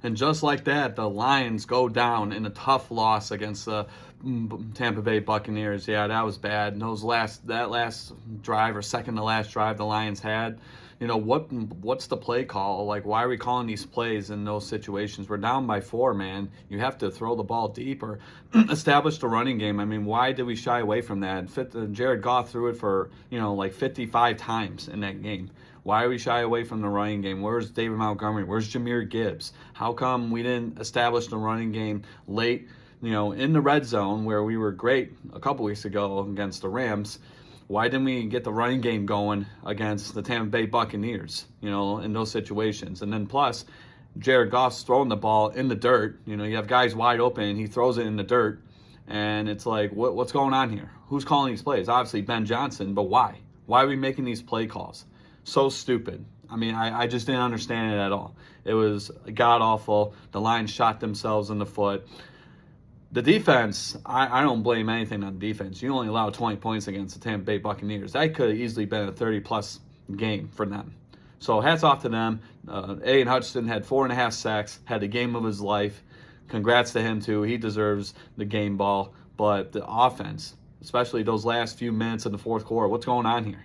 And just like that, the Lions go down in a tough loss against the Tampa Bay Buccaneers. Yeah, that was bad. And that last drive or second to last drive the Lions had, what's the play call? Like, why are we calling these plays in those situations? We're down by 4, man. You have to throw the ball deep or establish the running game. I mean, why did we shy away from that? Jared Goff threw it for, like 55 times in that game. Why are we shy away from the running game? Where's David Montgomery? Where's Jahmyr Gibbs? How come we didn't establish the running game late, in the red zone where we were great a couple weeks ago against the Rams? Why didn't we get the running game going against the Tampa Bay Buccaneers, in those situations? And then plus, Jared Goff's throwing the ball in the dirt. You have guys wide open, and he throws it in the dirt. And it's like, what's going on here? Who's calling these plays? Obviously, Ben Johnson, but why? Why are we making these play calls? So stupid. I mean, I just didn't understand it at all. It was god-awful. The Lions shot themselves in the foot. The defense, I don't blame anything on the defense. You only allowed 20 points against the Tampa Bay Buccaneers. That could have easily been a 30-plus game for them. So hats off to them. Aiden Hutchinson had 4.5 sacks, had the game of his life. Congrats to him, too. He deserves the game ball. But the offense, especially those last few minutes in the fourth quarter, what's going on here?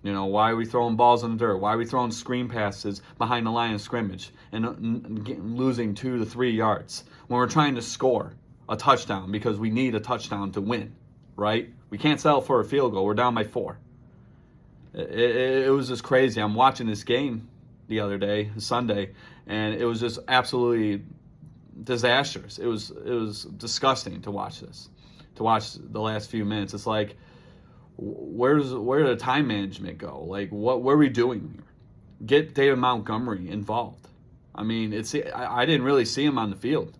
Why are we throwing balls in the dirt? Why are we throwing screen passes behind the line of scrimmage and losing 2 to 3 yards when we're trying to score a touchdown because we need a touchdown to win, right? We can't settle for a field goal. We're down by 4. It was just crazy. I'm watching this game the other day, Sunday, and it was just absolutely disastrous. It was disgusting to watch this, to watch the last few minutes. It's like, where did the time management go? Like, what are we doing here? Get David Montgomery involved. I mean, I didn't really see him on the field,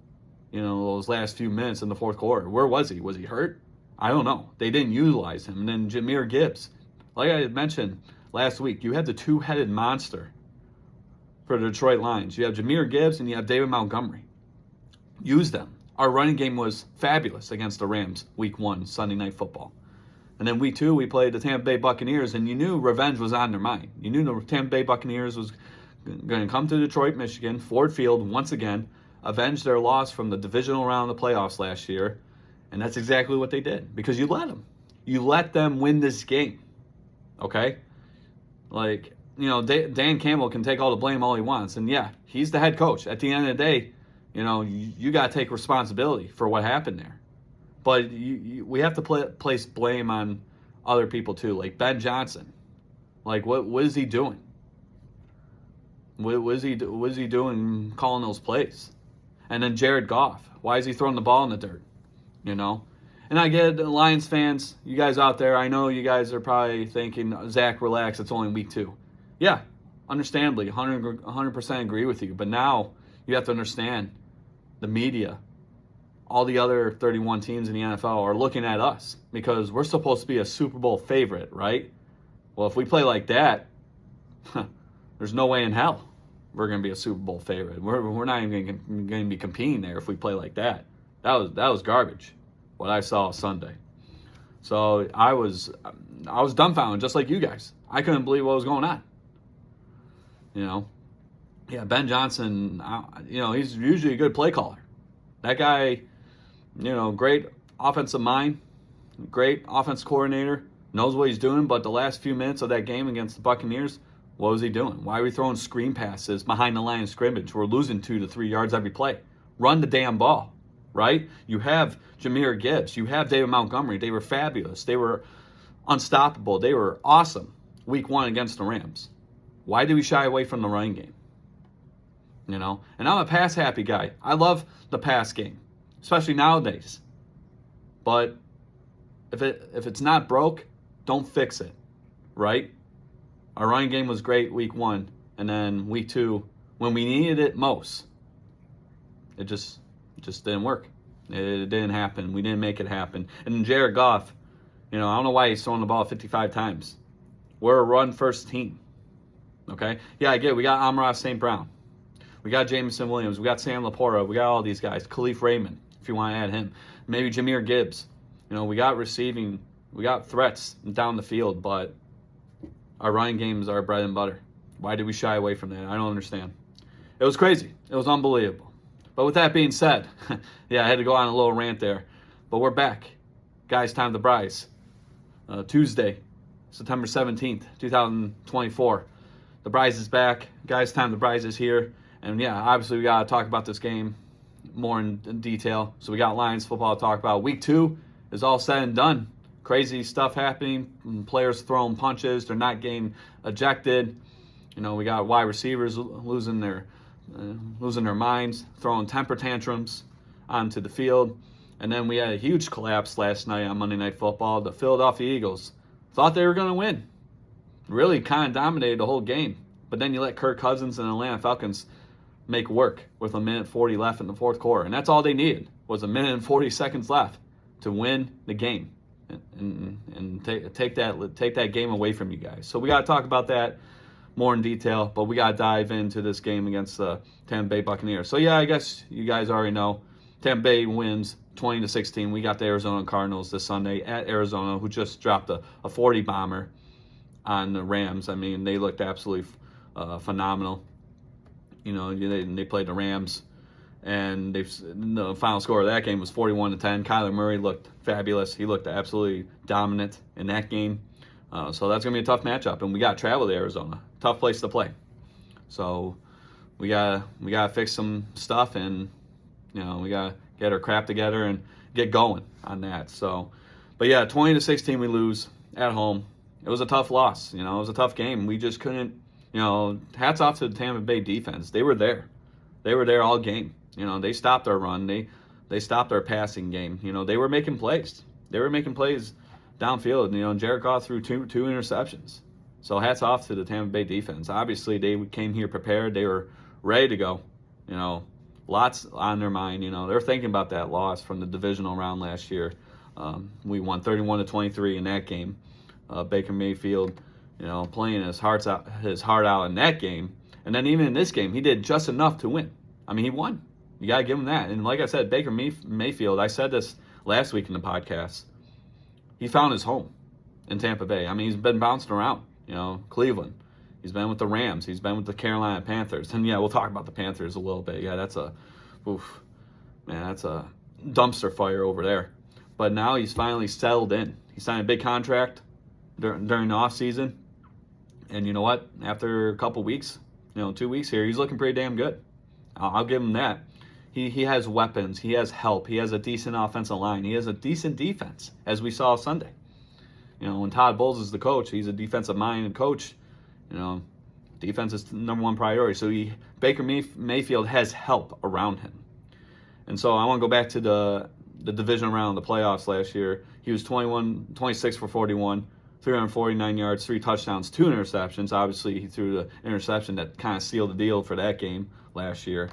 those last few minutes in the fourth quarter. Where was he? Was he hurt? I don't know. They didn't utilize him. And then Jahmyr Gibbs, like I mentioned last week, you had the two-headed monster for the Detroit Lions. You have Jahmyr Gibbs and you have David Montgomery. Use them. Our running game was fabulous against the Rams week 1, Sunday Night Football. And then week 2, we played the Tampa Bay Buccaneers, and you knew revenge was on their mind. You knew the Tampa Bay Buccaneers was going to come to Detroit, Michigan, Ford Field, once again, avenge their loss from the divisional round of the playoffs last year. And that's exactly what they did, because you let them. You let them win this game, okay? Like, Dan Campbell can take all the blame all he wants. And, yeah, he's the head coach. At the end of the day, you got to take responsibility for what happened there. But we have to place blame on other people too, like Ben Johnson. Like, what is he doing? What is he doing calling those plays? And then Jared Goff. Why is he throwing the ball in the dirt? And I get it, Lions fans, you guys out there, I know you guys are probably thinking, Zach, relax, it's only week 2. Yeah, understandably, 100% agree with you. But now you have to understand the media, all the other 31 teams in the NFL are looking at us because we're supposed to be a Super Bowl favorite, right? Well, if we play like that, there's no way in hell we're going to be a Super Bowl favorite. We're not even going to be competing there if we play like that. That was garbage, what I saw Sunday. So I was dumbfounded, just like you guys. I couldn't believe what was going on. Yeah, Ben Johnson, he's usually a good play caller. That guy, great offensive mind, great offense coordinator, knows what he's doing. But the last few minutes of that game against the Buccaneers, what was he doing? Why are we throwing screen passes behind the line of scrimmage? We're losing 2 to 3 yards every play. Run the damn ball, right? You have Jahmyr Gibbs. You have David Montgomery. They were fabulous. They were unstoppable. They were awesome week 1 against the Rams. Why do we shy away from the running game? And I'm a pass-happy guy. I love the pass game, especially nowadays. But if it's not broke, don't fix it, right? Our running game was great week 1, and then week 2, when we needed it most, it just didn't work. It didn't happen. We didn't make it happen. And then Jared Goff, I don't know why he's throwing the ball 55 times. We're a run-first team, okay? Yeah, I get it. We got Amon-Ra St. Brown. We got Jameson Williams. We got Sam Laporta. We got all these guys. Khalif Raymond, if you want to add him. Maybe Jahmyr Gibbs. We got receiving. We got threats down the field, but our running games are bread and butter. Why did we shy away from that? I don't understand. It was crazy. It was unbelievable. But with that being said, yeah, I had to go on a little rant there. But we're back. Guys, time to Bryce. Tuesday, September 17th, 2024. The Bryce is back. Guys, time to Bryce is here. And yeah, obviously we got to talk about this game more in detail. So we got Lions football to talk about. Week 2 is all said and done. Crazy stuff happening. Players throwing punches. They're not getting ejected. You know, we got wide receivers losing their minds, throwing temper tantrums onto the field. And then we had a huge collapse last night on Monday Night Football. The Philadelphia Eagles thought they were going to win. Really kind of dominated the whole game. But then you let Kirk Cousins and the Atlanta Falcons make work with 1:40 left in the fourth quarter. And that's all they needed, was 1:40 seconds left to win the game and take that game away from you guys. So we got to talk about that more in detail, but we got to dive into this game against the Tampa Bay Buccaneers. So, yeah, I guess you guys already know. Tampa Bay wins 20-16. We got the Arizona Cardinals this Sunday at Arizona, who just dropped a 40-bomber on the Rams. I mean, they looked absolutely phenomenal. You know, they played the Rams, and the final score of that game was 41-10. Kyler Murray looked fabulous. He looked absolutely dominant in that game. So that's going to be a tough matchup, and we got to travel to Arizona. Tough place to play. So we got to fix some stuff, and you know, we got to get our crap together and get going on that. So, but yeah, 20-16 we lose at home. It was a tough loss. You know, it was a tough game. We just couldn't, you know, hats off to the Tampa Bay defense. They were there. They were there all game. You know, they stopped our run. They stopped our passing game. You know, they were making plays. They were making plays downfield. You know, Jared Goff threw two interceptions. So hats off to the Tampa Bay defense. Obviously, they came here prepared. They were ready to go. You know, lots on their mind. You know, they're thinking about that loss from the divisional round last year. We won 31-23 in that game. Baker Mayfield, you know, playing his heart out in that game. And then even in this game, he did just enough to win. I mean, he won. You got to give him that. And like I said, Baker Mayfield, I said this last week in the podcast, he found his home in Tampa Bay. I mean, he's been bouncing around, you know, Cleveland. He's been with the Rams. He's been with the Carolina Panthers. And, yeah, we'll talk about the Panthers a little bit. Yeah, that's a dumpster fire over there. But now he's finally settled in. He signed a big contract during the offseason. And you know what? After a couple weeks, you know, 2 weeks here, he's looking pretty damn good. I'll give him that. He has weapons. He has help. He has a decent offensive line. He has a decent defense, as we saw Sunday. You know, when Todd Bowles is the coach, he's a defensive-minded coach. You know, defense is the number one priority. So Baker Mayfield has help around him. And so I want to go back to the division round, the playoffs last year. He was 26 for 41, 349 yards, 3 touchdowns, 2 interceptions. Obviously, he threw the interception that kind of sealed the deal for that game last year.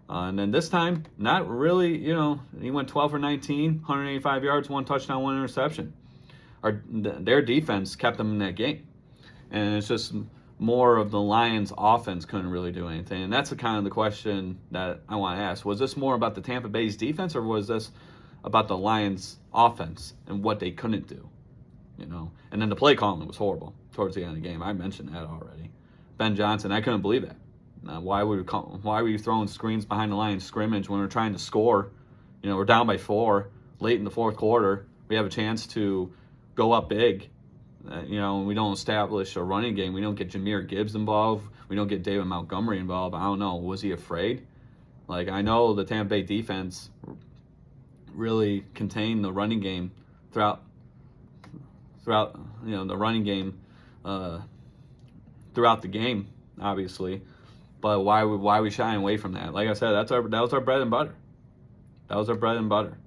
And then this time, not really, you know, he went 12 for 19, 185 yards, 1 touchdown, 1 interception. Their defense kept them in that game. And it's just more of the Lions' offense couldn't really do anything. And that's the question that I want to ask. Was this more about the Tampa Bay's defense, or was this about the Lions' offense and what they couldn't do? You know, and then the play calling was horrible towards the end of the game. I mentioned that already. Ben Johnson, I couldn't believe that. Why were you throwing screens behind the line of scrimmage when we're trying to score? You know, we're down by 4 late in the fourth quarter. We have a chance to go up big. You know, we don't establish a running game. We don't get Jahmyr Gibbs involved. We don't get David Montgomery involved. I don't know. Was he afraid? Like, I know the Tampa Bay defense really contained the running game throughout you know, the running game throughout the game, obviously. But why are we shying away from that? Like I said, that was our bread and butter. That was our bread and butter.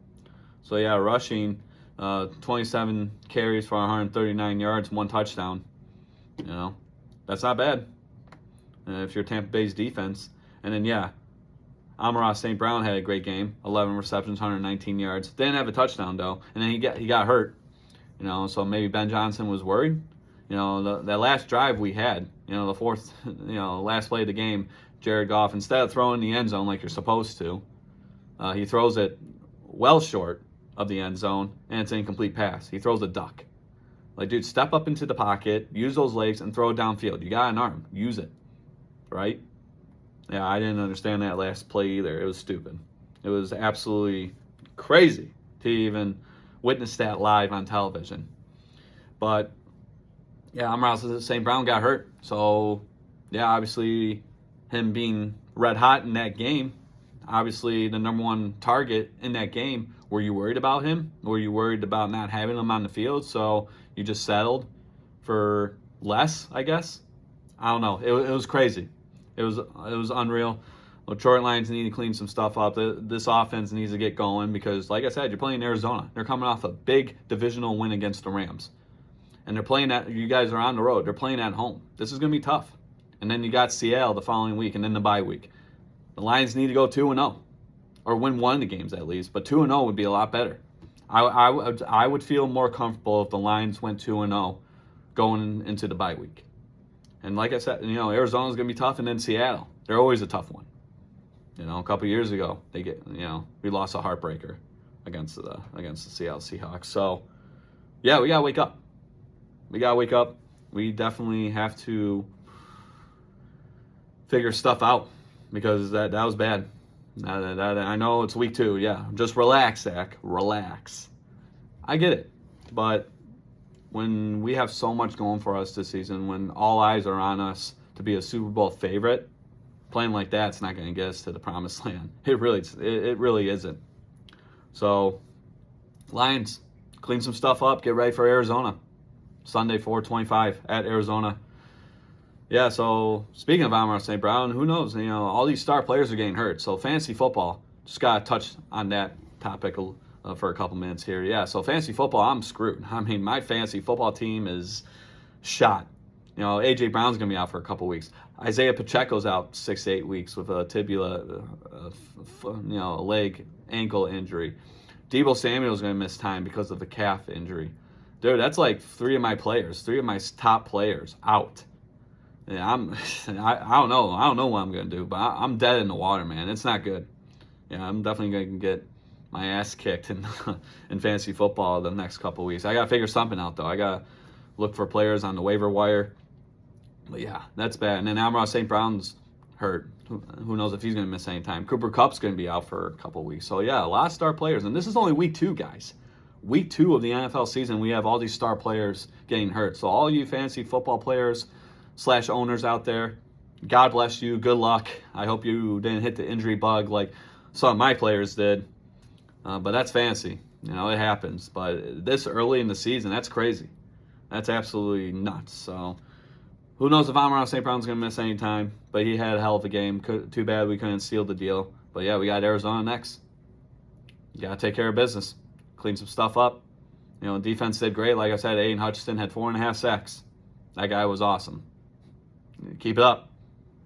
So yeah, rushing, 27 carries for 139 yards, 1 touchdown. You know, that's not bad. If you're Tampa Bay's defense. And then yeah, Amon-Ra St. Brown had a great game, 11 receptions, 119 yards. Didn't have a touchdown though, and then he got hurt. You know, so maybe Ben Johnson was worried. You know, that last drive we had, you know, the fourth, you know, last play of the game, Jared Goff, instead of throwing the end zone like you're supposed to, he throws it well short of the end zone, and it's an incomplete pass. He throws a duck. Like, dude, step up into the pocket, use those legs, and throw it downfield. You got an arm. Use it, right? Yeah, I didn't understand that last play either. It was stupid. It was absolutely crazy to even witness that live on television. But yeah, Amon-Ra St. Brown got hurt. So yeah, obviously him being red hot in that game, obviously the number one target in that game. Were you worried about him? Were you worried about not having him on the field? So you just settled for less, I guess. I don't know. It was crazy. It was unreal. Detroit Lions need to clean some stuff up. This offense needs to get going because, like I said, you're playing Arizona. They're coming off a big divisional win against the Rams, and they're playing at. You guys are on the road. They're playing at home. This is going to be tough. And then you got Seattle the following week, and then the bye week. The Lions need to go 2-0, or win one of the games at least. But 2-0 would be a lot better. I would feel more comfortable if the Lions went 2-0 going into the bye week. And like I said, Arizona's going to be tough, and then Seattle. They're always a tough one. A couple of years ago, we lost a heartbreaker against the Seattle Seahawks. So, yeah, we gotta wake up. We definitely have to figure stuff out because that was bad. I know it's week 2. Yeah, just relax, Zach. Relax. I get it, but when we have so much going for us this season, when all eyes are on us to be a Super Bowl favorite, playing like that's not going to get us to the promised land. It really isn't. So, Lions, clean some stuff up. Get ready for Arizona. Sunday, 4:25 at Arizona. Yeah, so speaking of Amon-Ra St. Brown, who knows? All these star players are getting hurt. So, fantasy football, just got to touch on that topic for a couple minutes here. Yeah, so fantasy football, I'm screwed. I mean, my fantasy football team is shot. A.J. Brown's going to be out for a couple weeks. Isaiah Pacheco's out 6 to 8 weeks with a tibia, a leg, ankle injury. Deebo Samuel's going to miss time because of the calf injury. Dude, that's like 3 of my top players out. Yeah, I don't know. I don't know what I'm going to do, but I'm dead in the water, man. It's not good. Yeah, I'm definitely going to get my ass kicked in fantasy football the next couple weeks. I got to figure something out, though. I got to look for players on the waiver wire. But yeah, that's bad. And then Amon-Ra St. Brown's hurt. Who knows if he's going to miss any time. Cooper Kupp's going to be out for a couple weeks. So yeah, a lot of star players. And this is only week 2, guys. Week 2 of the NFL season, we have all these star players getting hurt. So all you fantasy football players / owners out there, God bless you. Good luck. I hope you didn't hit the injury bug like some of my players did. But that's fantasy. It happens. But this early in the season, that's crazy. That's absolutely nuts. So who knows if Amon-Ra St. Brown's going to miss any time. But he had a hell of a game. Too bad we couldn't seal the deal. But yeah, we got Arizona next. You got to take care of business. Clean some stuff up. Defense did great. Like I said, Aiden Hutchinson had 4.5 sacks. That guy was awesome. Keep it up.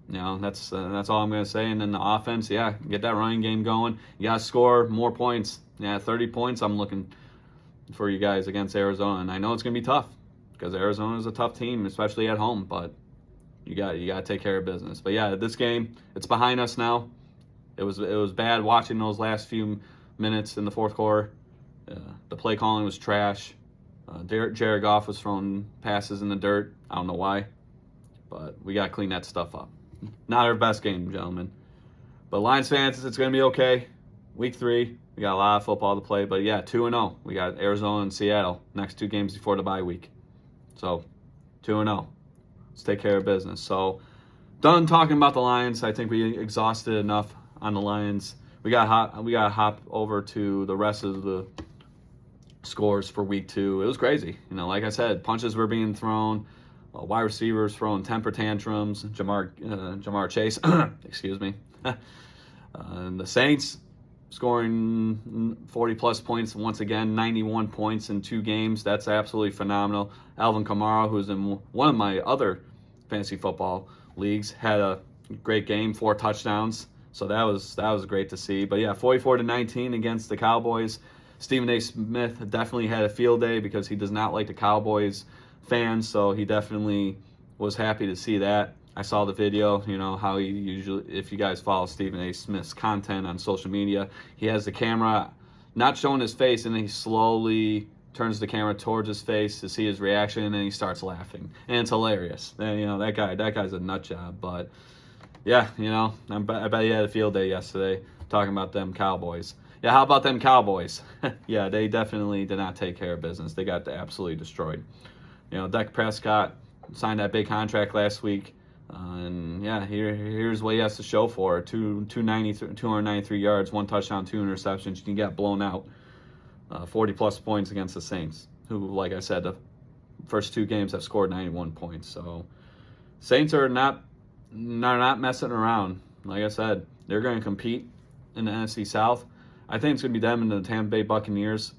That's all I'm going to say. And then the offense, yeah, get that running game going. You got to score more points. Yeah, 30 points I'm looking for you guys against Arizona. And I know it's going to be tough because Arizona is a tough team, especially at home. But you got to take care of business. But yeah, this game, it's behind us now. It was bad watching those last few minutes in the fourth quarter. The play calling was trash. Jared Goff was throwing passes in the dirt. I don't know why. But we got to clean that stuff up. Not our best game, gentlemen. But Lions fans, it's going to be okay. Week 3, we got a lot of football to play. But yeah, 2-0. We got Arizona and Seattle next 2 games before the bye week. So 2-0. Let's take care of business. So done talking about the Lions. I think we exhausted enough on the Lions. We got to hop over to the rest of the scores for week 2. It was crazy. Like I said, punches were being thrown. Wide receivers throwing temper tantrums. Jamar Chase, excuse me. And the Saints scoring 40-plus points once again, 91 points in 2 games. That's absolutely phenomenal. Alvin Kamara, who's in one of my other fantasy football leagues, had a great game, 4 touchdowns. So that was great to see. But yeah, 44-19 against the Cowboys. Stephen A. Smith definitely had a field day because he does not like the Cowboys fans, so he definitely was happy to see that. I saw the video, how he usually, if you guys follow Stephen A. Smith's content on social media, he has the camera not showing his face, and then he slowly turns the camera towards his face to see his reaction, and then he starts laughing. And it's hilarious. And, that guy's a nut job, but Yeah, I bet you had a field day yesterday talking about them Cowboys. Yeah, how about them Cowboys? Yeah, they definitely did not take care of business. They got absolutely destroyed. Dak Prescott signed that big contract last week. And yeah, here's what he has to show for it. 293 yards, 1 touchdown, 2 interceptions. You can get blown out. 40 plus points against the Saints, who, like I said, the first 2 games have scored 91 points. So Saints are not messing around. Like I said, they're going to compete in the NFC South. I think it's going to be them and the Tampa Bay Buccaneers.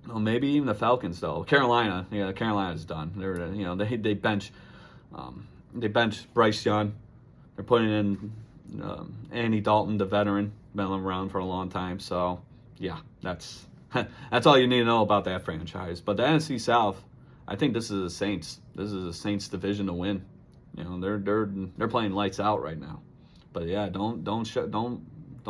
Well, maybe even the Falcons though. Carolina's done. They bench Bryce Young. They're putting in Andy Dalton, the veteran, been around for a long time. So yeah, that's that's all you need to know about that franchise. But the NFC South, I think this is the Saints. This is a Saints division to win. They're playing lights out right now. But yeah, don't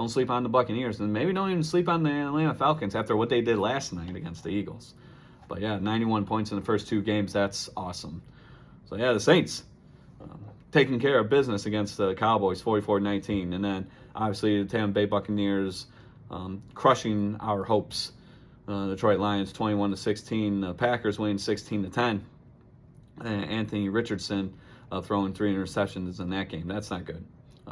sleep on the Buccaneers, and maybe don't even sleep on the Atlanta Falcons after what they did last night against the Eagles. But yeah, 91 points in the first 2 games, that's awesome. So yeah, the Saints taking care of business against the Cowboys, 44-19, and then obviously the Tampa Bay Buccaneers crushing our hopes. Detroit Lions 21-16, the Packers winning 16-10. Anthony Richardson throwing 3 interceptions in that game. That's not good.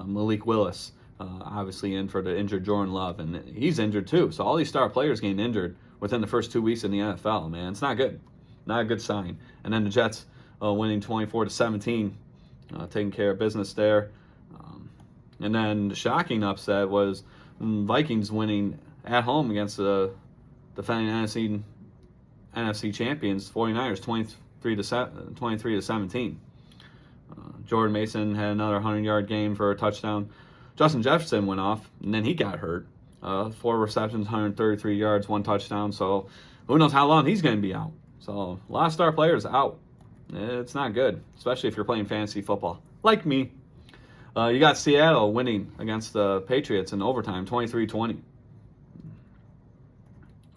Malik Willis obviously in for the injured Jordan Love, and he's injured too. So all these star players getting injured within the first 2 weeks in the NFL, man, it's not good. Not a good sign. And then the Jets winning 24-17, taking care of business there. And then the shocking upset was Vikings winning at home against the defending NFC champions 49ers 23-17. Jordan Mason had another 100-yard game for a touchdown. Justin Jefferson went off, and then he got hurt. 4 receptions, 133 yards, 1 touchdown. So who knows how long he's going to be out. So a lot of star players out. It's not good, especially if you're playing fantasy football, like me. You got Seattle winning against the Patriots in overtime, 23-20.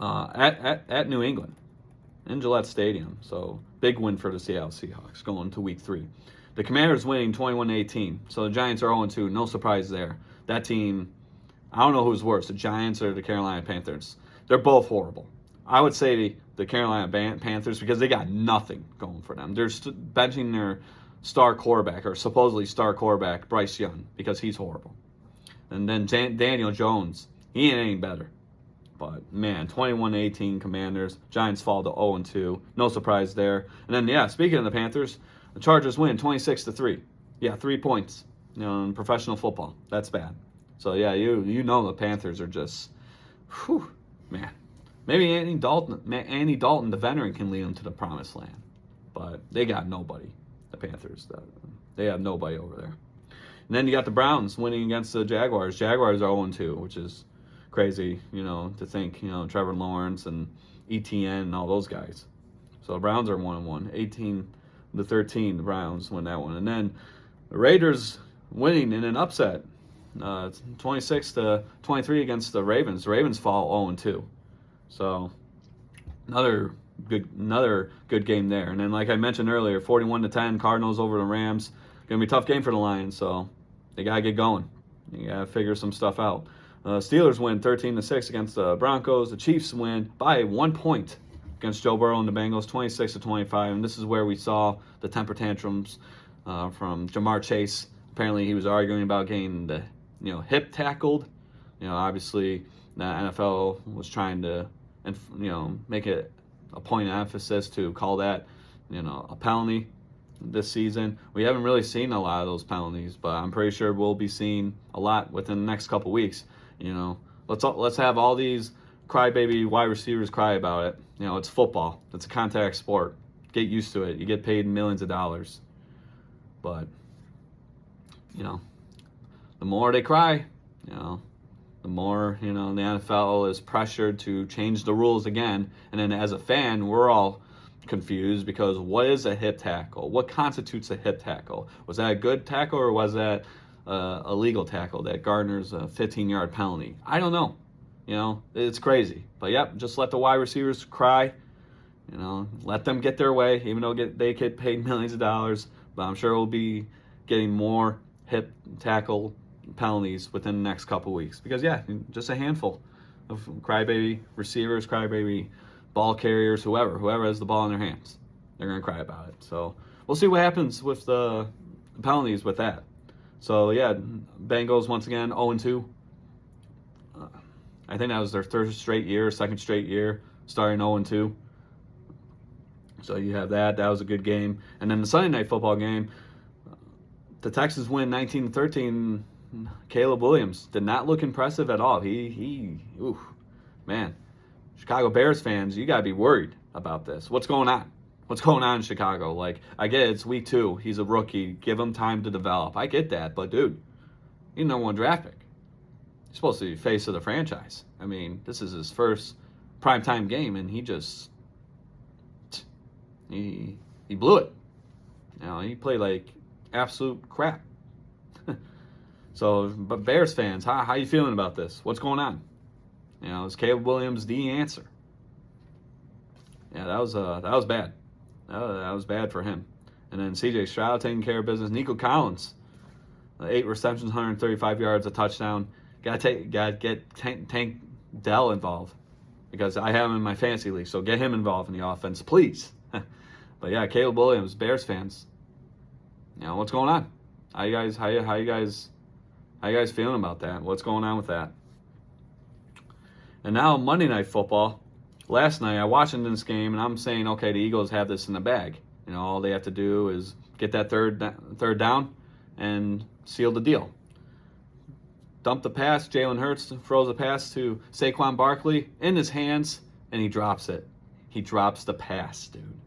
At New England, in Gillette Stadium. So big win for the Seattle Seahawks going to week 3. The Commanders winning 21-18. So the Giants are 0-2. No surprise there. That team, I don't know who's worse, the Giants or the Carolina Panthers. They're both horrible. I would say the Carolina Panthers because they got nothing going for them. They're benching their star quarterback, or supposedly star quarterback, Bryce Young, because he's horrible. And then Daniel Jones, he ain't any better. But, man, 21-18 Commanders. Giants fall to 0-2. No surprise there. And then, yeah, speaking of the Panthers, the Chargers win 26-3. Yeah, 3 points. In professional football. That's bad. So, yeah, you know the Panthers are just, whew, man. Maybe Andy Dalton, the veteran, can lead them to the promised land. But they got nobody, the Panthers. They have nobody over there. And then you got the Browns winning against the Jaguars. Jaguars are 0-2, which is crazy, to think, Trevor Lawrence and ETN and all those guys. So the Browns are 1-1. 18-13, the Browns win that one. And then the Raiders winning in an upset, 26-23 against the Ravens. The Ravens fall 0-2. So another good game there. And then, like I mentioned earlier, 41-10, Cardinals over the Rams. Gonna be a tough game for the Lions, so they gotta get going. You gotta figure some stuff out. Steelers win 13-6 against the Broncos. The Chiefs win by 1 point against Joe Burrow and the Bengals, 26-25. And this is where we saw the temper tantrums from Jamar Chase. Apparently, he was arguing about getting the hip tackled. Obviously, the NFL was trying to make it a point of emphasis to call that a penalty this season. We haven't really seen a lot of those penalties, but I'm pretty sure we'll be seeing a lot within the next couple weeks. Let's have all these crybaby wide receivers cry about it. It's football. It's a contact sport. Get used to it. You get paid millions of dollars. But, the more they cry, the more, the NFL is pressured to change the rules again. And then as a fan, we're all confused because what is a hip tackle? What constitutes a hip tackle? Was that a good tackle or was that a legal tackle that garners a 15-yard penalty? I don't know. It's crazy. But yep, just let the wide receivers cry. Let them get their way, even though they get paid millions of dollars. But I'm sure we'll be getting more hip tackle penalties within the next couple weeks. Because, yeah, just a handful of crybaby receivers, crybaby ball carriers, whoever has the ball in their hands. They're going to cry about it. So we'll see what happens with the penalties with that. So, yeah, Bengals once again 0-2. I think that was their second straight year, starting 0-2. So you have that. That was a good game. And then the Sunday Night Football game, the Texans win 19-13. Caleb Williams did not look impressive at all. Man. Chicago Bears fans, you got to be worried about this. What's going on? What's going on in Chicago? Like, I get it, it's week 2. He's a rookie. Give him time to develop. I get that. But, dude, he's number 1 draft pick. He's supposed to be face of the franchise. I mean, this is his first primetime game, and he blew it. You know, he played like absolute crap. So, but Bears fans, how you feeling about this? What's going on? You know, is Caleb Williams the answer? Yeah, that was bad. That was bad for him. And then C.J. Stroud taking care of business. Nico Collins, 8 receptions, 135 yards, a touchdown. Got to get Tank Dell involved because I have him in my fantasy league. So get him involved in the offense, please. But yeah, Caleb Williams, Bears fans. You know, what's going on? How you guys feeling about that? What's going on with that? And now Monday Night Football. Last night I watched this game and I'm saying, okay, the Eagles have this in the bag. You know, all they have to do is get that third down and seal the deal. Dump the pass. Jalen Hurts throws a pass to Saquon Barkley in his hands and he drops it. He drops the pass, dude.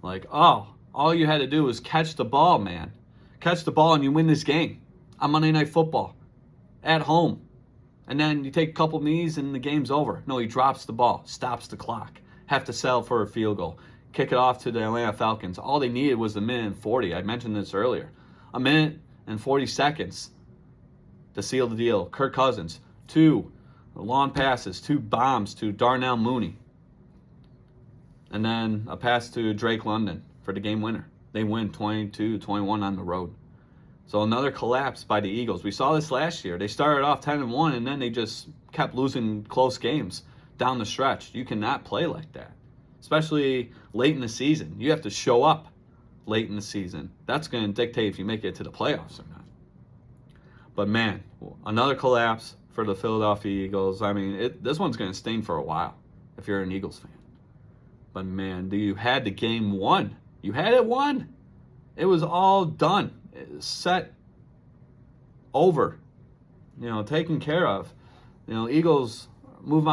Like, oh, all you had to do was catch the ball, man. Catch the ball and you win this game on Monday Night Football at home. And then you take a couple knees and the game's over. No, he drops the ball, stops the clock. Have to settle for a field goal. Kick it off to the Atlanta Falcons. All they needed was a minute and 40. I mentioned this earlier. A minute and 40 seconds to seal the deal. Kirk Cousins, 2 long passes, 2 bombs to Darnell Mooney. And then a pass to Drake London for the game winner. They win 22-21 on the road. So another collapse by the Eagles. We saw this last year. They started off 10-1, and then they just kept losing close games down the stretch. You cannot play like that, especially late in the season. You have to show up late in the season. That's going to dictate if you make it to the playoffs or not. But, man, another collapse for the Philadelphia Eagles. I mean, this one's going to sting for a while if you're an Eagles fan. But, man, you had the game won. You had it won. It was all done. Set, over, you know, taken care of. You know, Eagles move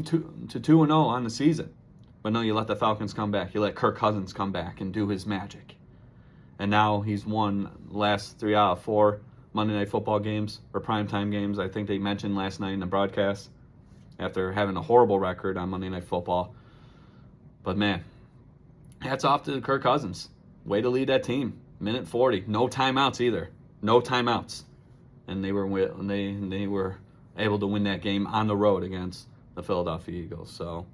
to 2-0 on the season. But no, you let the Falcons come back. You let Kirk Cousins come back and do his magic. And now he's won the last 3 out of 4 Monday Night Football games or primetime games. I think they mentioned last night in the broadcast after having a horrible record on Monday Night Football. But man, hats off to Kirk Cousins. Way to lead that team. Minute 40, no timeouts either, no timeouts, and they were able to win that game on the road against the Philadelphia Eagles. So,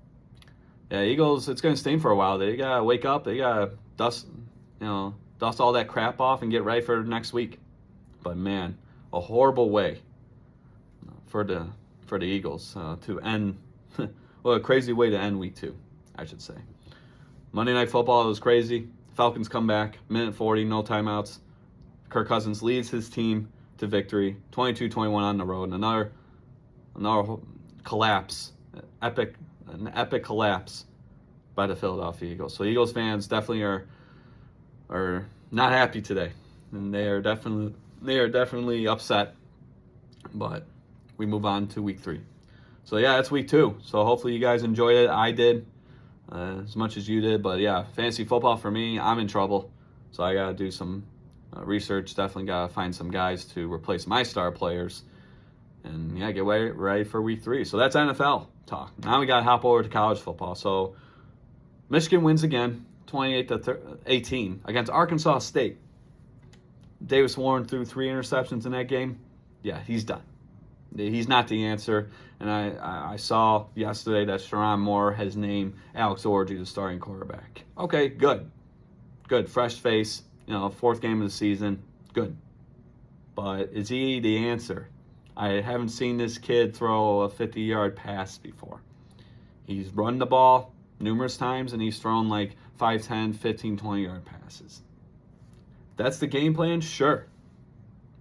yeah, Eagles, it's going to sting for a while. They gotta wake up. They gotta dust all that crap off and get ready for next week. But man, a horrible way for the Eagles to end. Well, a crazy way to end week 2, I should say. Monday Night Football was crazy. Falcons come back, minute 40, no timeouts. Kirk Cousins leads his team to victory, 22-21 on the road. Another collapse, an epic collapse by the Philadelphia Eagles. So Eagles fans definitely are not happy today, and they are definitely upset. But we move on to week 3. So yeah, that's week 2. So hopefully you guys enjoyed it. I did. As much as you did, but yeah, fantasy football for me, I'm in trouble, so I gotta do some research. Definitely gotta find some guys to replace my star players, and yeah, get ready for week 3. So that's NFL talk. Now we gotta hop over to college football. So Michigan wins again, 28-18 against Arkansas State. Davis Warren threw 3 interceptions in that game. Yeah, he's done. He's not the answer. And I saw yesterday that Sherrone Moore has named Alex Orji the starting quarterback. Okay, good. Good. Fresh face. You know, 4th game of the season. Good. but is he the answer? I haven't seen this kid throw a 50-yard pass before. He's run the ball numerous times, and he's thrown like 5, 10, 15, 20-yard passes. That's the game plan, sure.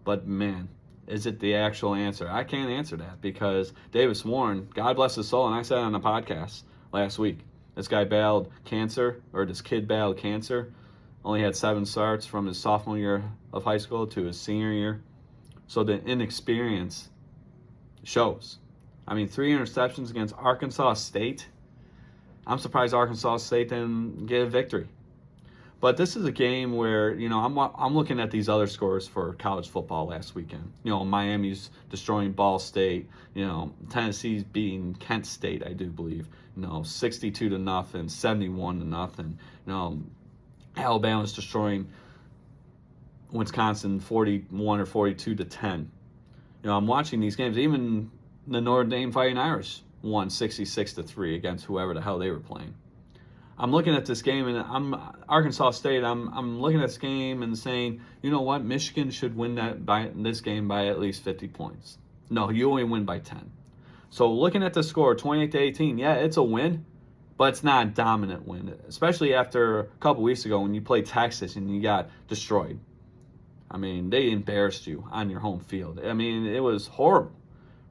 But, man, is it the actual answer? I can't answer that because Davis Warren, God bless his soul, and I said on the podcast last week, this kid battled cancer, only had 7 starts from his sophomore year of high school to his senior year. So the inexperience shows. I mean, 3 interceptions against Arkansas State. I'm surprised Arkansas State didn't get a victory. But this is a game where, I'm looking at these other scores for college football last weekend. Miami's destroying Ball State. Tennessee's beating Kent State, I do believe. 62-0, 71-0. Alabama's destroying Wisconsin 41 or 42-10. I'm watching these games. Even the Notre Dame Fighting Irish won 66-3 against whoever the hell they were playing. I'm looking at this game, and I'm Arkansas State. I'm looking at this game and saying, you know what, Michigan should win this game by at least 50 points. No, you only win by 10. So looking at the score, 28-18, yeah, it's a win, but it's not a dominant win, especially after a couple weeks ago when you played Texas and you got destroyed. I mean, they embarrassed you on your home field. I mean, it was horrible.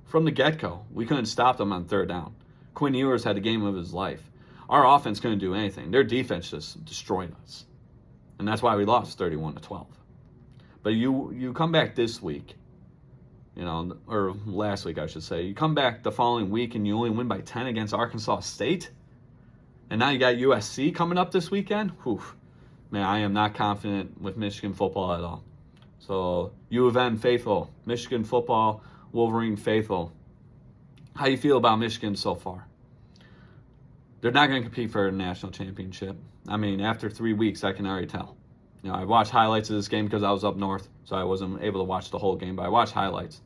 From the get-go, we couldn't stop them on 3rd down. Quinn Ewers had the game of his life. Our offense couldn't do anything. Their defense just destroyed us. And that's why we lost 31-12. But you come back this week, or last week, I should say. You come back the following week and you only win by 10 against Arkansas State. And now you got USC coming up this weekend. Whew. Man, I am not confident with Michigan football at all. So, U of M faithful, Michigan football, Wolverine faithful. How do you feel about Michigan so far? They're not going to compete for a national championship. I mean, after 3 weeks, I can already tell. I watched highlights of this game because I was up north, so I wasn't able to watch the whole game, but I watched highlights.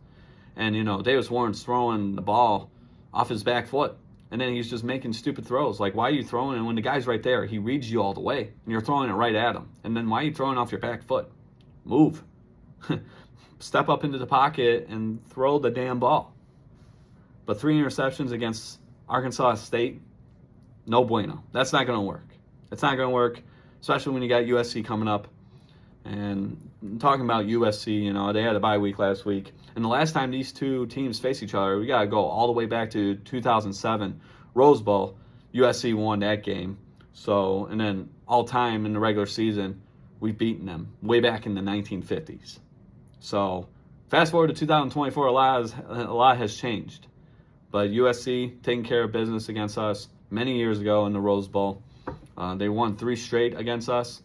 And, Davis Warren's throwing the ball off his back foot, and then he's just making stupid throws. Like, why are you throwing it when the guy's right there? He reads you all the way, and you're throwing it right at him. And then why are you throwing off your back foot? Move. Step up into the pocket and throw the damn ball. But 3 interceptions against Arkansas State, no bueno. That's not going to work. It's not going to work, especially when you got USC coming up. And talking about USC, they had a bye week last week. And the last time these two teams face each other, we got to go all the way back to 2007 Rose Bowl. USC won that game. So, and then all time in the regular season, we've beaten them way back in the 1950s. So, fast forward to 2024, a lot has changed. But USC taking care of business against us many years ago in the Rose Bowl. They won 3 straight against us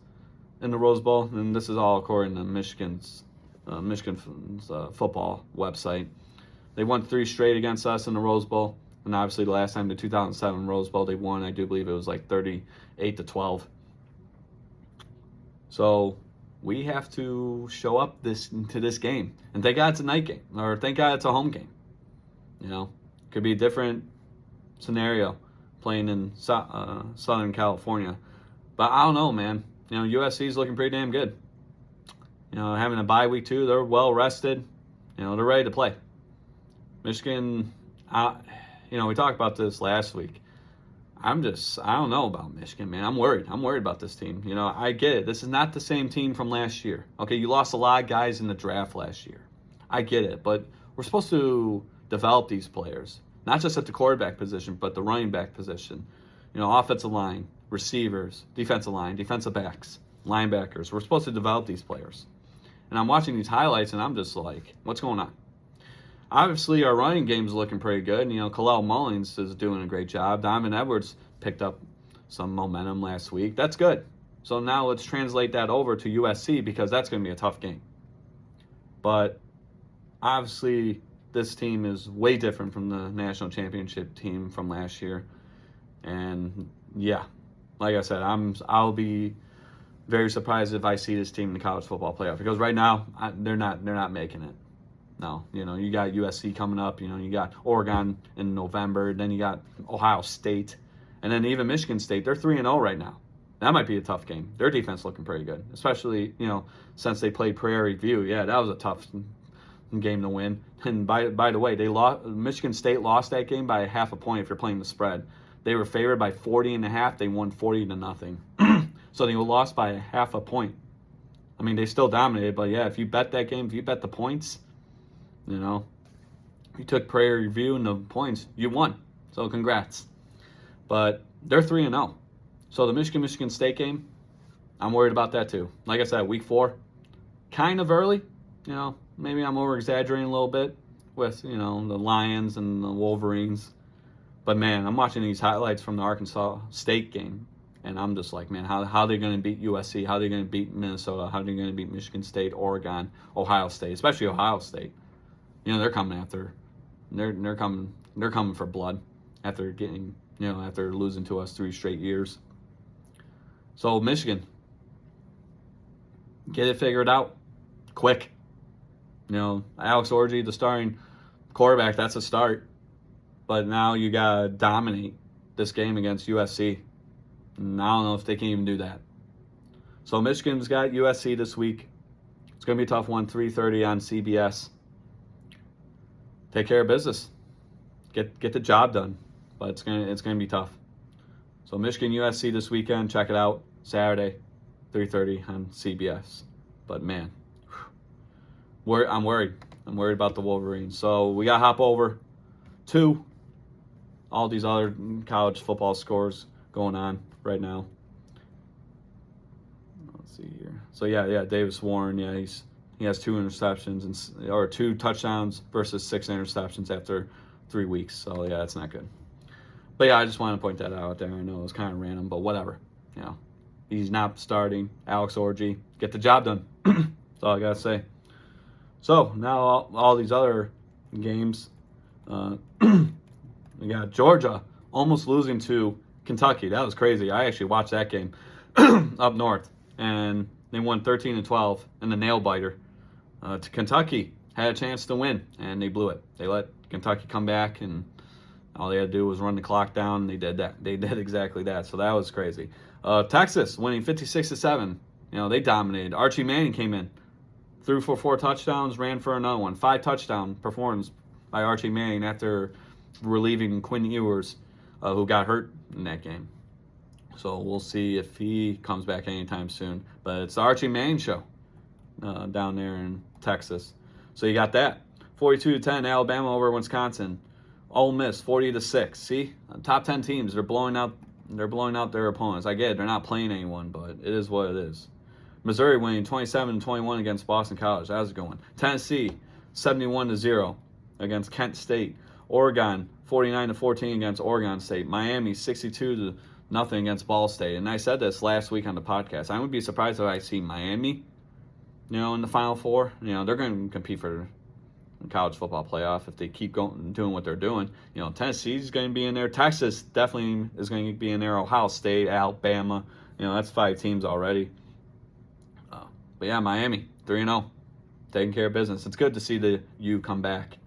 in the Rose Bowl, and this is all according to Michigan's football website. They won 3 straight against us in the Rose Bowl, and obviously the last time, the 2007 Rose Bowl, they won. I do believe it was like 38-12. So we have to show up to this game, and thank God it's a night game, or thank God it's a home game. Could be a different scenario playing in Southern California. But I don't know, man. USC's looking pretty damn good. Having a bye week too, they're well rested. They're ready to play. Michigan, we talked about this last week. I don't know about Michigan, man. I'm worried. I'm worried about this team. I get it. This is not the same team from last year. Okay, you lost a lot of guys in the draft last year. I get it, but we're supposed to develop these players, not just at the quarterback position, but the running back position. Offensive line, receivers, defensive line, defensive backs, linebackers. We're supposed to develop these players. And I'm watching these highlights, and I'm just like, what's going on? Obviously, our running game's looking pretty good. Kalel Mullins is doing a great job. Donovan Edwards picked up some momentum last week. That's good. So now let's translate that over to USC because that's going to be a tough game. But obviously, this team is way different from the national championship team from last year. And yeah, like I said, I'll be very surprised if I see this team in the college football playoff because right now they're not making it. No, you got USC coming up. You got Oregon in November. Then you got Ohio State, and then even Michigan State. They're 3-0 right now. That might be a tough game. Their defense looking pretty good, especially since they played Prairie View. Yeah, that was a tough game to win. And by the way, Michigan State lost that game by half a point if you're playing the spread. They were favored by 40.5. They won 40-0. So they lost by half a point. I mean, they still dominated, but yeah, if you bet that game, if you bet the points, you took Prairie View and the points, you won. So congrats. But they're 3-0. So the Michigan State game, I'm worried about that too. Like I said, week 4, kind of early. Maybe I'm over-exaggerating a little bit with, the Lions and the Wolverines. But, man, I'm watching these highlights from the Arkansas State game, and I'm just like, man, how are they going to beat USC? How are they going to beat Minnesota? How are they going to beat Michigan State, Oregon, Ohio State, especially Ohio State? They're coming after. They're coming for blood after getting, after losing to us 3 straight years. So, Michigan, get it figured out quick. Alex Orji, the starting quarterback, that's a start. But now you got to dominate this game against USC. And I don't know if they can even do that. So Michigan's got USC this week. It's going to be a tough one, 3:30 on CBS. Take care of business. Get the job done. But it's going to be tough. So Michigan USC this weekend, check it out. Saturday, 3:30 on CBS. But man, I'm worried. I'm worried about the Wolverines. So we got to hop over to all these other college football scores going on right now. Let's see here. So yeah, Davis Warren, he has 2 interceptions or 2 touchdowns versus 6 interceptions after 3 weeks. So yeah, that's not good. But yeah, I just want to point that out there. I know it was kind of random, but whatever. He's not starting. Alex Orji, get the job done. That's all I gotta say. So now all these other games. We got Georgia almost losing to Kentucky. That was crazy. I actually watched that game up north, and they won 13-12 in the nail biter. To Kentucky had a chance to win, and they blew it. They let Kentucky come back, and all they had to do was run the clock down, and they did that. They did exactly that. So that was crazy. Texas winning 56-7. They dominated. Archie Manning came in, threw for 4 touchdowns, ran for another one. 5 touchdown performance by Archie Manning after relieving Quinn Ewers, who got hurt in that game. So we'll see if he comes back anytime soon. But it's the Archie Manning show down there in Texas. So you got that. 42-10, Alabama over Wisconsin. Ole Miss 40-6. See, top 10 teams, they're blowing out their opponents. I get it, they're not playing anyone, but it is what it is. Missouri winning 27-21 against Boston College. How's it going? Tennessee 71-0 against Kent State. Oregon 49-14 against Oregon State. Miami 62-0 against Ball State. And I said this last week on the podcast. I would be surprised if I see Miami, in the Final Four. They're going to compete for the college football playoff if they keep doing what they're doing. Tennessee's going to be in there. Texas definitely is going to be in there. Ohio State, Alabama. That's 5 teams already. But yeah, Miami 3-0, taking care of business. It's good to see the U come back.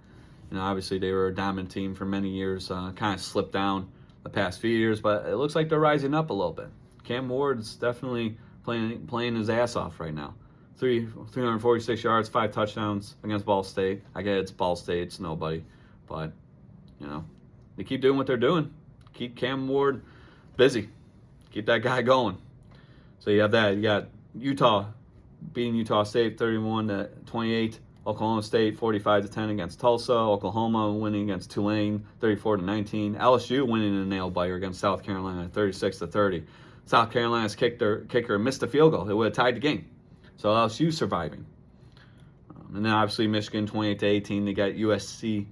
Obviously they were a dominant team for many years, kind of slipped down the past few years, but it looks like they're rising up a little bit. Cam Ward's definitely playing his ass off right now. 346 yards, 5 touchdowns against Ball State. I get it's Ball State, it's nobody, but they keep doing what they're doing. Keep Cam Ward busy. Keep that guy going. So you have that. You got Utah beating Utah State 31-28. Oklahoma State 45-10 against Tulsa. Oklahoma winning against Tulane 34-19. LSU winning in a nail biter against South Carolina 36-30. South Carolina's kicker missed a field goal. It would have tied the game. So LSU surviving. And then obviously Michigan 28-18. They got USC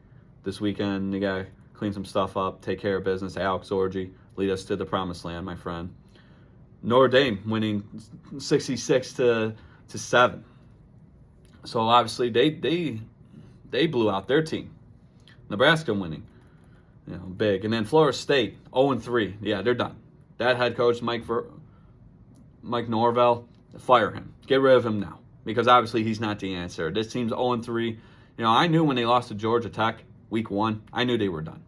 this weekend. They got to clean some stuff up, take care of business. Alex Orji lead us to the promised land, my friend. Notre Dame winning 66-7. So obviously they blew out their team. Nebraska winning, big. And then Florida State 0-3. Yeah, they're done. That head coach Mike Norvell, fire him. Get rid of him now because obviously he's not the answer. This team's 0-3. I knew when they lost to Georgia Tech week 1, I knew they were done.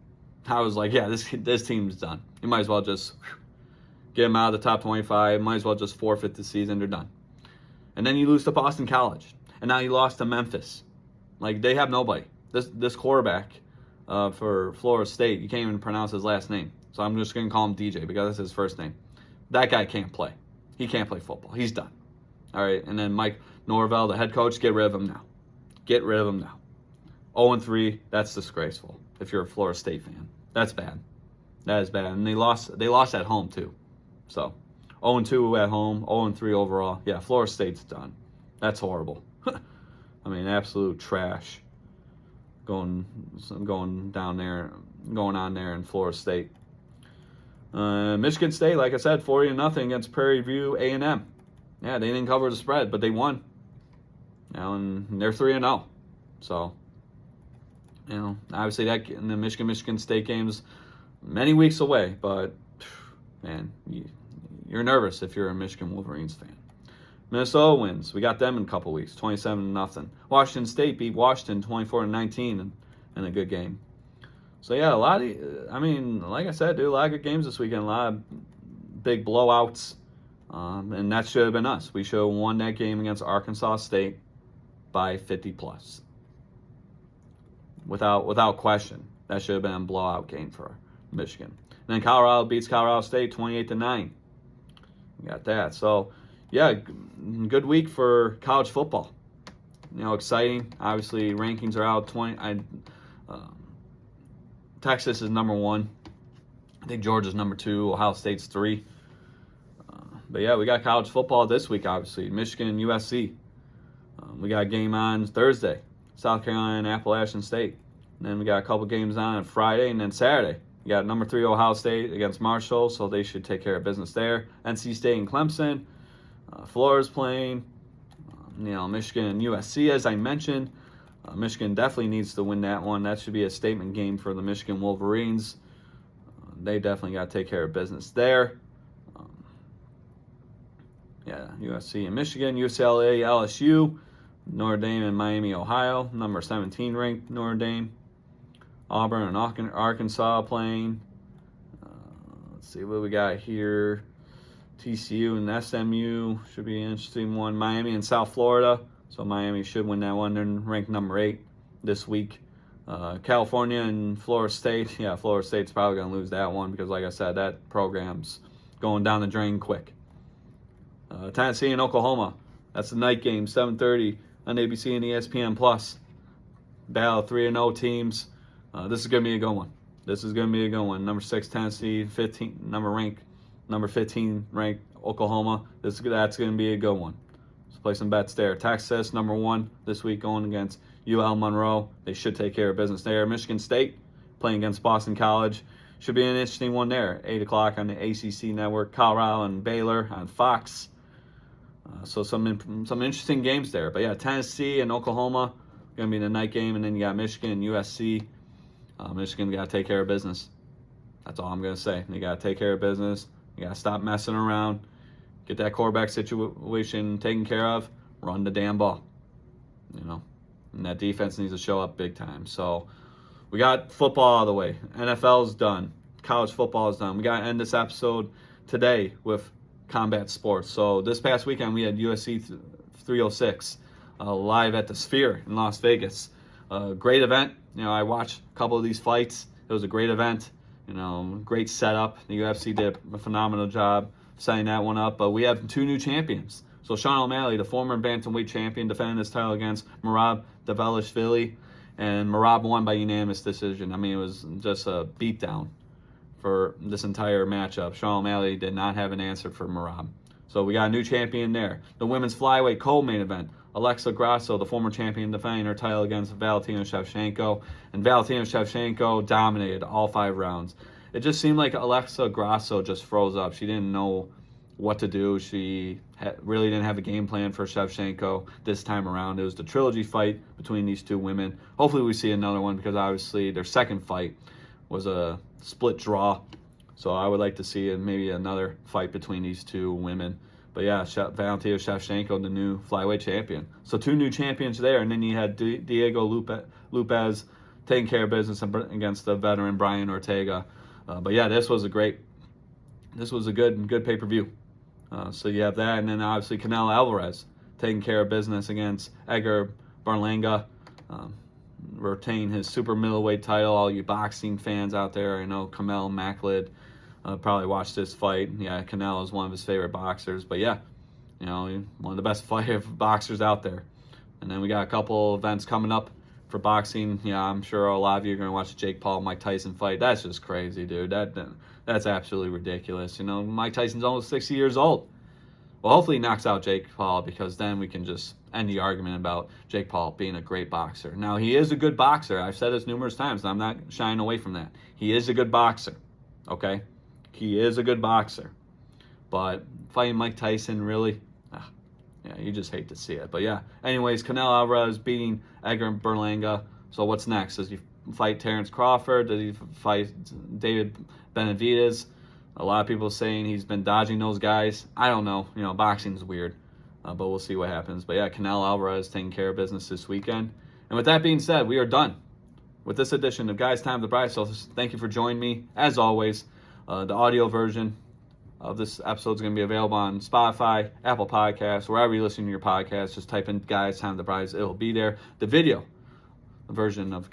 I was like, yeah, this team's done. You might as well just get them out of the top 25. Might as well just forfeit the season. They're done. And then you lose to Boston College. And now you lost to Memphis. Like, they have nobody. This quarterback for Florida State, you can't even pronounce his last name. So I'm just going to call him DJ because that's his first name. That guy can't play. He can't play football. He's done. All right, and then Mike Norvell, the head coach, get rid of him now. Get rid of him now. 0-3, that's disgraceful if you're a Florida State fan. That's bad. That is bad. And they lost at home, too. So 0-2 at home, 0-3 overall. Yeah, Florida State's done. That's horrible. I mean, absolute trash going on there in Florida State. Michigan State, like I said, 40-0 against Prairie View A&M. Yeah, they didn't cover the spread, but they won. And they're 3-0. So, obviously that in the Michigan State game's many weeks away, but man, you're nervous if you're a Michigan Wolverines fan. Minnesota wins. We got them in a couple weeks, 27-0. Washington State beat Washington 24-19 in a good game. So yeah, like I said, dude, a lot of good games this weekend, a lot of big blowouts, and that should have been us. We should have won that game against Arkansas State by 50+. Without question, that should have been a blowout game for Michigan. And then Colorado beats Colorado State 28-9. You got that. So yeah, good week for college football. Exciting. Obviously, rankings are out. Texas is number 1. I think Georgia's number 2. Ohio State's 3. But yeah, we got college football this week, obviously. Michigan and USC. We got a game on Thursday. South Carolina and Appalachian State. And then we got a couple games on Friday, and then Saturday. We got number 3 Ohio State against Marshall, so they should take care of business there. NC State and Clemson. Florida's playing. Michigan and USC, as I mentioned. Michigan definitely needs to win that one. That should be a statement game for the Michigan Wolverines. They definitely got to take care of business there. USC and Michigan, UCLA, LSU, Notre Dame and Miami, Ohio. Number 17 ranked Notre Dame. Auburn and Arkansas playing. Let's see what we got here. TCU and SMU should be an interesting one. Miami and South Florida. So Miami should win that one. They're ranked number 8 this week. California and Florida State. Yeah, Florida State's probably going to lose that one because, like I said, that program's going down the drain quick. Tennessee and Oklahoma. That's the night game, 7:30 on ABC and ESPN+. Battle of 3-0 teams. This is going to be a good one. Number 6 Tennessee, number 15 ranked Oklahoma. That's going to be a good one. Let's play some bets there. Texas, number 1 this week, going against UL Monroe. They should take care of business there. Michigan State playing against Boston College. Should be an interesting one there. 8 o'clock on the ACC network. Colorado and Baylor on Fox. So some interesting games there. But yeah, Tennessee and Oklahoma going to be the night game. And then you got Michigan and USC. Michigan got to take care of business. That's all I'm going to say. They got to take care of business. You got to stop messing around. Get that quarterback situation taken care of. Run the damn ball. And that defense needs to show up big time. So we got football out of the way. NFL's done. College football is done. We got to end this episode today with combat sports. So this past weekend we had UFC 306 live at the Sphere in Las Vegas. Great event. I watched a couple of these fights. It was a great event. Great setup. The UFC did a phenomenal job setting that one up. But we have 2 new champions. So Sean O'Malley, the former bantamweight champion, defending his title against Merab Dvalishvili, and Merab won by unanimous decision. I mean, it was just a beatdown for this entire matchup. Sean O'Malley did not have an answer for Merab. So we got a new champion there. The women's flyweight co-main event. Alexa Grasso, the former champion, defending her title against Valentina Shevchenko. And Valentina Shevchenko dominated all 5 rounds. It just seemed like Alexa Grasso just froze up. She didn't know what to do. She really didn't have a game plan for Shevchenko this time around. It was the trilogy fight between these 2 women. Hopefully we see another one because obviously their second fight was a split draw. So I would like to see maybe another fight between these 2 women. But yeah, Valentina Shevchenko, the new flyweight champion. So 2 new champions there. And then you had Diego Lopez taking care of business against the veteran Brian Ortega. But yeah, this was a good pay-per-view. So you have that. And then obviously Canelo Alvarez taking care of business against Edgar Berlanga. retain his super middleweight title. All you boxing fans out there, I know Kamel Macklid probably watched this fight. Yeah, Canelo is one of his favorite boxers, but yeah, one of the best boxers out there. And then we got a couple events coming up for boxing. Yeah, I'm sure a lot of you are going to watch the Jake Paul Mike Tyson fight. That's just crazy, dude. That's absolutely ridiculous. Mike Tyson's almost 60 years old. Well, hopefully he knocks out Jake Paul, because then we can just end the argument about Jake Paul being a great boxer. Now, he is a good boxer. I've said this numerous times, and I'm not shying away from that. He is a good boxer, okay? He is a good boxer. But fighting Mike Tyson, really? Yeah, you just hate to see it. But yeah, anyways, Canelo Alvarez beating Edgar Berlanga. So what's next? Does he fight Terrence Crawford? Does he fight David Benavidez? A lot of people saying he's been dodging those guys. I don't know. Boxing's weird. But we'll see what happens. But yeah, Canelo Alvarez taking care of business this weekend. And with that being said, we are done with this edition of Guys Time to Prize. So thank you for joining me. As always, the audio version of this episode is going to be available on Spotify, Apple Podcasts, wherever you listen to your podcasts. Just type in Guys Time to Prize. It'll be there. The video version of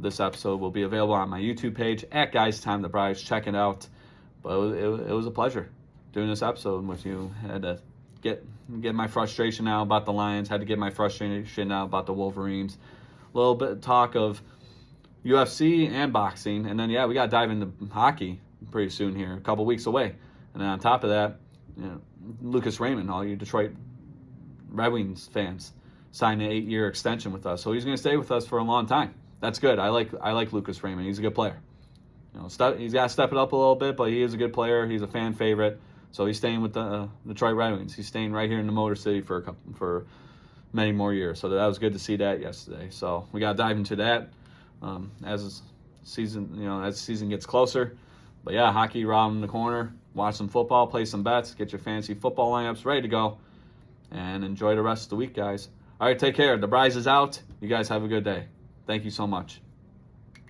this episode will be available on my YouTube page at Guys Time to Prize. Check it out. But it was a pleasure doing this episode with you. I had to get my frustration out about the Lions. Had to get my frustration out about the Wolverines. A little bit of talk of UFC and boxing. And then, yeah, we got to dive into hockey pretty soon here, a couple weeks away. And then on top of that, Lucas Raymond, all you Detroit Red Wings fans, signed an 8-year extension with us. So he's going to stay with us for a long time. That's good. I like Lucas Raymond. He's a good player. He's got to step it up a little bit, but he is a good player. He's a fan favorite. So he's staying with the Detroit Red Wings. He's staying right here in the Motor City for many more years. So that was good to see that yesterday. So we got to dive into that as the season gets closer. But yeah, hockey around the corner. Watch some football, play some bets, get your fantasy football lineups ready to go, and enjoy the rest of the week, guys. All right, take care. The prize is out. You guys have a good day. Thank you so much.